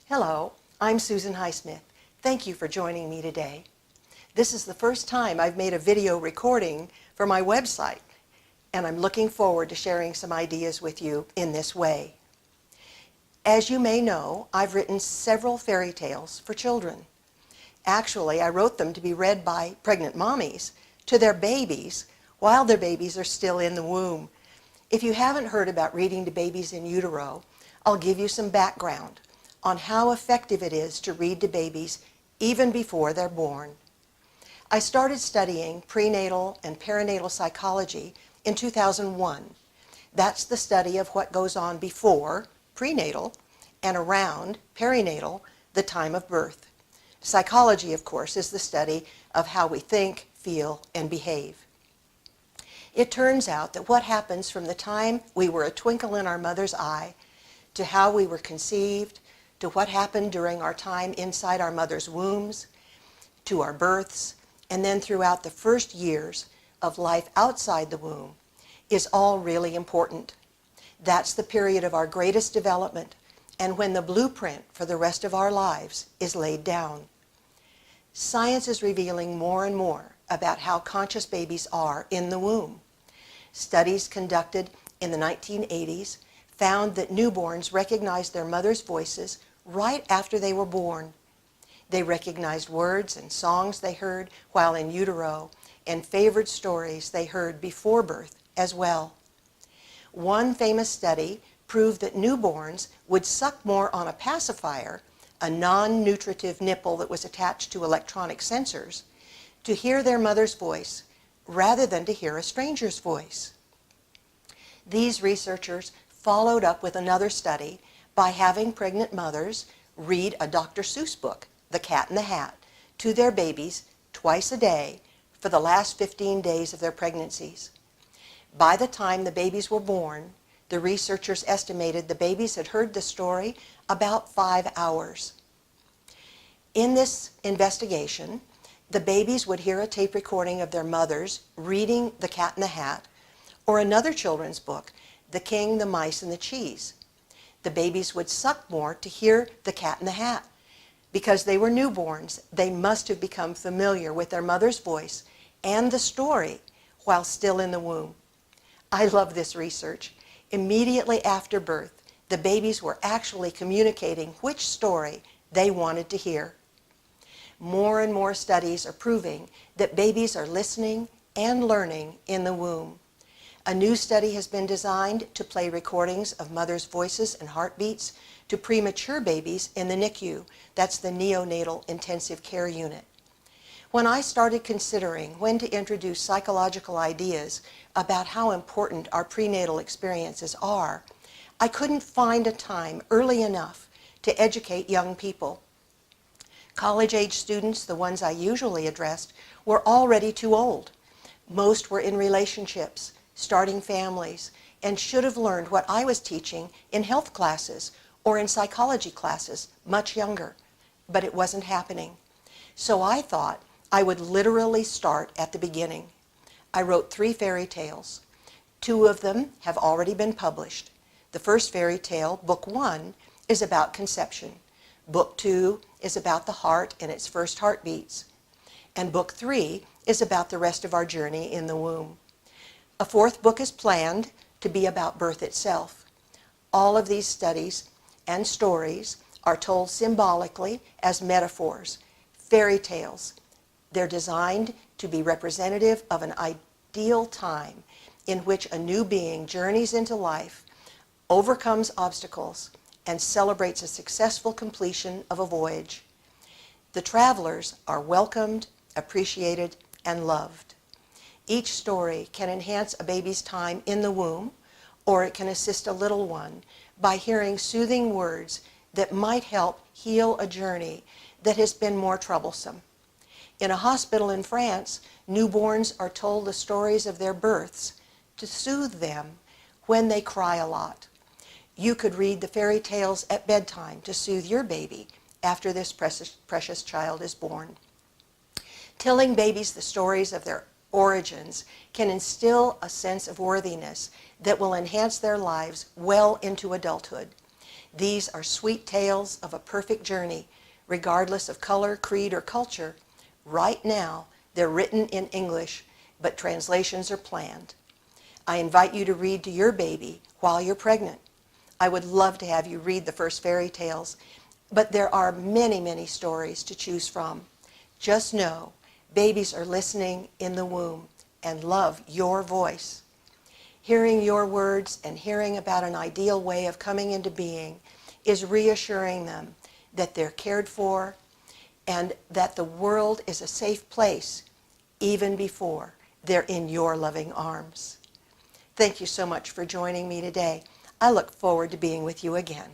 Hello, I'm Susan Highsmith. Thank you for joining me today. This is the first time I've made a video recording for my website, and I'm looking forward to sharing some ideas with you in this way. As you may know, I've written several fairy tales for children. Actually, I wrote them to be read by pregnant mommies to their babies while their babies are still in the womb. If you haven't heard about reading to babies in utero, I'll give you some background on how effective it is to read to babies even before they're born. I started studying prenatal and perinatal psychology in 2001. That's the study of what goes on before prenatal and around perinatal, the time of birth. Psychology, of course, is the study of how we think, feel, and behave. It turns out that what happens from the time we were a twinkle in our mother's eye to how we were conceived, to what happened during our time inside our mother's wombs, to our births, and then throughout the first years of life outside the womb, is all really important. That's the period of our greatest development, and when the blueprint for the rest of our lives is laid down. Science is revealing more and more about how conscious babies are in the womb. Studies conducted in the 1980s found that newborns recognized their mother's voices right after they were born. They recognized words and songs they heard while in utero and favored stories they heard before birth as well. One famous study proved that newborns would suck more on a pacifier, a non-nutritive nipple that was attached to electronic sensors, to hear their mother's voice rather than to hear a stranger's voice. These researchers followed up with another study by having pregnant mothers read a Dr. Seuss book, The Cat in the Hat, to their babies twice a day for the last 15 days of their pregnancies. By the time the babies were born, the researchers estimated the babies had heard the story about 5 hours. In this investigation, the babies would hear a tape recording of their mothers reading The Cat in the Hat or another children's book, The King, the Mice, and the Cheese. The babies would suck more to hear The Cat in the Hat. Because they were newborns, they must have become familiar with their mother's voice and the story while still in the womb. I love this research. Immediately after birth, the babies were actually communicating which story they wanted to hear. More and more studies are proving that babies are listening and learning in the womb. A new study has been designed to play recordings of mothers' voices and heartbeats to premature babies in the NICU. That's the Neonatal Intensive Care Unit. When I started considering when to introduce psychological ideas about how important our prenatal experiences are, I couldn't find a time early enough to educate young people. College-age students, the ones I usually addressed, were already too old. Most were in relationships, starting families, and should have learned what I was teaching in health classes or in psychology classes much younger, but it wasn't happening. So I thought I would literally start at the beginning. I wrote 3 fairy tales. 2 of them have already been published. The first fairy tale, Book 1, is about conception. Book 2 is about the heart and its first heartbeats. And Book 3 is about the rest of our journey in the womb. A 4th book is planned to be about birth itself. All of these studies and stories are told symbolically as metaphors, fairy tales. They're designed to be representative of an ideal time in which a new being journeys into life, overcomes obstacles, and celebrates a successful completion of a voyage. The travelers are welcomed, appreciated, and loved. Each story can enhance a baby's time in the womb, or it can assist a little one by hearing soothing words that might help heal a journey that has been more troublesome. In a hospital in France, newborns are told the stories of their births to soothe them when they cry a lot. You could read the fairy tales at bedtime to soothe your baby after this precious child is born. Telling babies the stories of their origins can instill a sense of worthiness that will enhance their lives well into adulthood. These are sweet tales of a perfect journey, regardless of color, creed, or culture. Right now, they're written in English, but translations are planned. I invite you to read to your baby while you're pregnant. I would love to have you read the first fairy tales, but there are many, many stories to choose from. Just know, babies are listening in the womb and love your voice. Hearing your words and hearing about an ideal way of coming into being is reassuring them that they're cared for and that the world is a safe place even before they're in your loving arms. Thank you so much for joining me today. I look forward to being with you again.